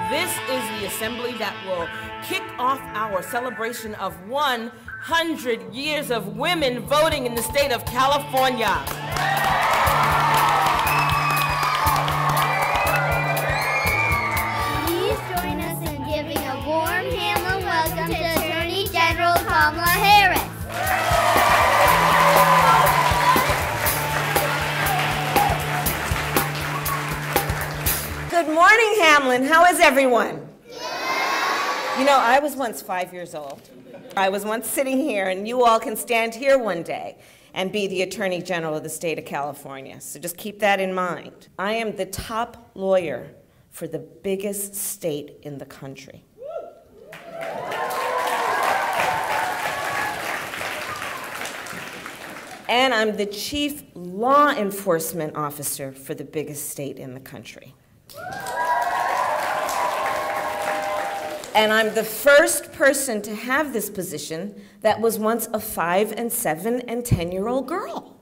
This is the assembly that will kick off our celebration of 100 years of women voting in the state of California. Please join us in giving a warm Hamlin welcome to Attorney General Kamala Harris. Good morning, Hamlin. How is everyone? You know, I was once 5 years old. I was once sitting here, and you all can stand here one day and be the Attorney General of the state of California. So just keep that in mind. I am the top lawyer for the biggest state in the country. And I'm the chief law enforcement officer for the biggest state in the country. And I'm the first person to have this position that was once a 5 and 7 and 10-year-old girl.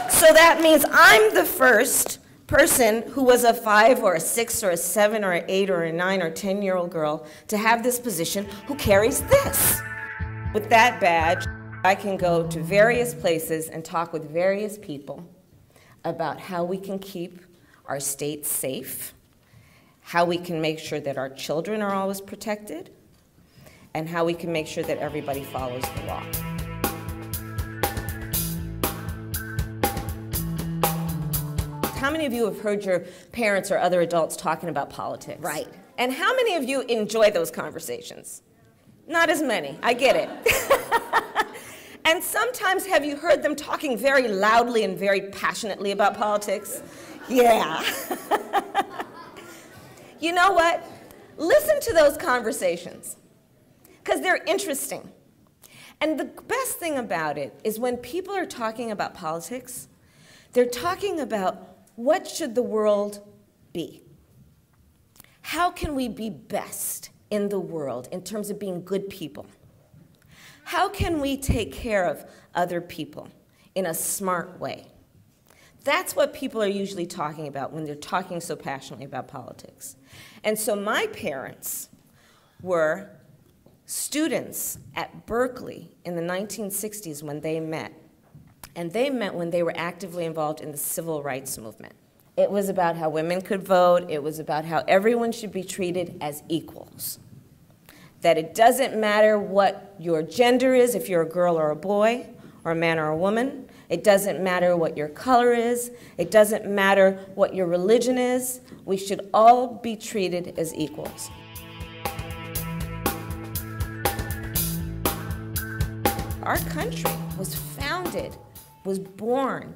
So that means I'm the first person who was a 5 or a 6 or a 7 or an 8 or a 9 or 10-year-old girl to have this position who carries this. With that badge, I can go to various places and talk with various people about how we can keep our state safe, how we can make sure that our children are always protected, and how we can make sure that everybody follows the law. How many of you have heard your parents or other adults talking about politics? Right. And how many of you enjoy those conversations? Not as many. I get it. And sometimes have you heard them talking very loudly and very passionately about politics? Yeah. You know what? Listen to those conversations, because they're interesting. And the best thing about it is when people are talking about politics, they're talking about what should the world be? How can we be best in the world in terms of being good people? How can we take care of other people in a smart way? That's what people are usually talking about when they're talking so passionately about politics. And so my parents were students at Berkeley in the 1960s when they met. And they met when they were actively involved in the civil rights movement. It was about how women could vote. It was about how everyone should be treated as equals. That it doesn't matter what your gender is, if you're a girl or a boy, or a man or a woman. It doesn't matter what your color is. It doesn't matter what your religion is. We should all be treated as equals. Our country was founded, was born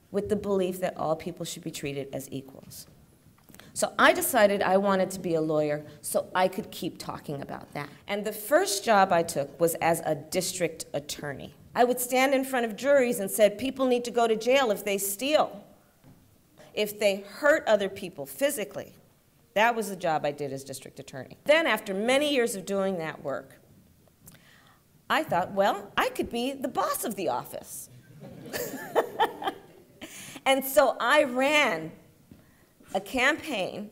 with the belief that all people should be treated as equals. So I decided I wanted to be a lawyer so I could keep talking about that. And the first job I took was as a district attorney. I would stand in front of juries and said, people need to go to jail if they steal, if they hurt other people physically. That was the job I did as district attorney. Then after many years of doing that work, I thought, well, I could be the boss of the office. And so I ran a campaign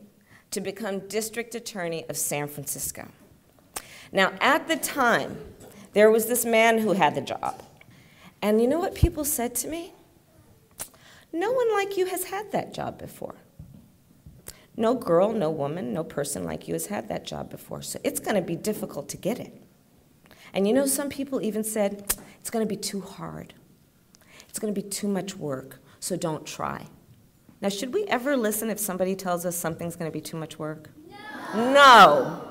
to become district attorney of San Francisco. Now, at the time, there was this man who had the job. And you know what people said to me? No one like you has had that job before. No girl, no woman, no person like you has had that job before, so it's going to be difficult to get it. And you know, some people even said, it's going to be too hard. It's going to be too much work, so don't try. Now, should we ever listen if somebody tells us something's going to be too much work? No. No.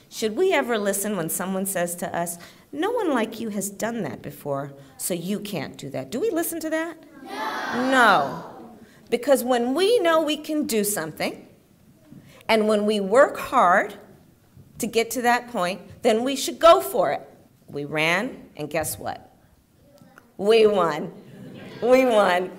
Should we ever listen when someone says to us, no one like you has done that before, so you can't do that? Do we listen to that? No. No. Because when we know we can do something, and when we work hard to get to that point, then we should go for it. We ran, and guess what? We won. We won.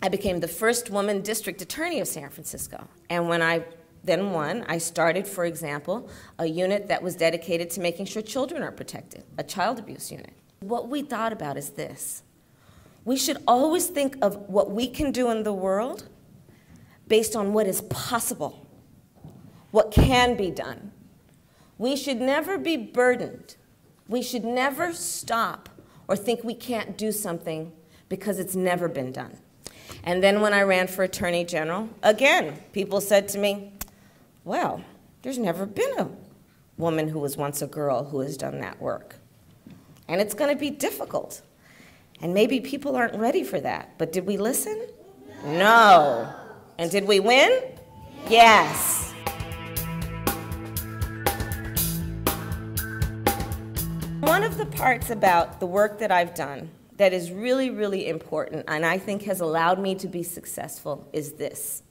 I became the first woman district attorney of San Francisco. And when I then won, I started, for example, a unit that was dedicated to making sure children are protected, a child abuse unit. What we thought about is this. We should always think of what we can do in the world based on what is possible, what can be done. We should never be burdened. We should never stop or think we can't do something because it's never been done. And then when I ran for Attorney General, again, people said to me, well, there's never been a woman who was once a girl who has done that work. And it's going to be difficult. And maybe people aren't ready for that. But did we listen? No. And did we win? Yes. One of the parts about the work that I've done that is really, really important and I think has allowed me to be successful is this.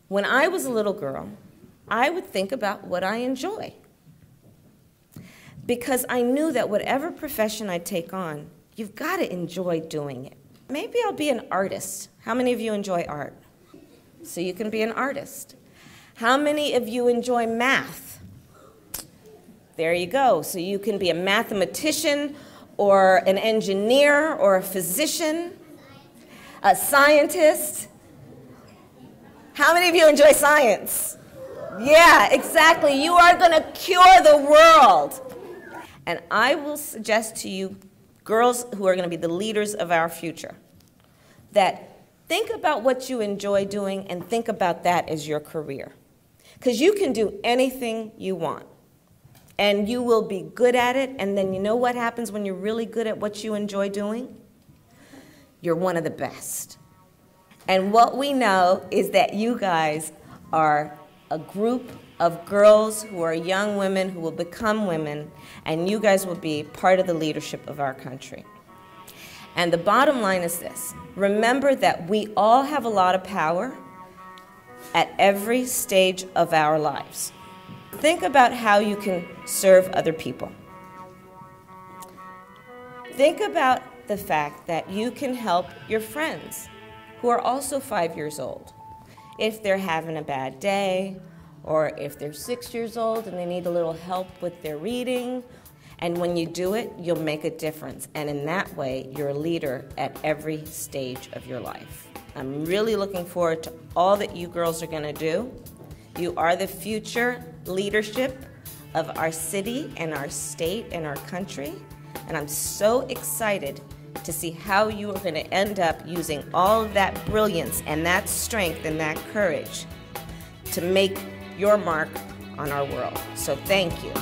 When I was a little girl, I would think about what I enjoy. Because I knew that whatever profession I take on, you've got to enjoy doing it. Maybe I'll be an artist. How many of you enjoy art? So you can be an artist. How many of you enjoy math? There you go. So you can be a mathematician or an engineer or a physician, a scientist. How many of you enjoy science? Yeah, exactly. You are going to cure the world. And I will suggest to you, girls who are going to be the leaders of our future, that think about what you enjoy doing and think about that as your career. Because you can do anything you want. And you will be good at it, and then you know what happens when you're really good at what you enjoy doing? You're one of the best. And what we know is that you guys are a group of girls who are young women who will become women, and you guys will be part of the leadership of our country. And the bottom line is this. Remember that we all have a lot of power at every stage of our lives. Think about how you can serve other people. Think about the fact that you can help your friends who are also 5 years old. If they're having a bad day, or if they're 6 years old and they need a little help with their reading. And when you do it, you'll make a difference. And in that way, you're a leader at every stage of your life. I'm really looking forward to all that you girls are going to do. You are the future leadership of our city and our state and our country. And I'm so excited to see how you are going to end up using all of that brilliance and that strength and that courage to make your mark on our world. So thank you.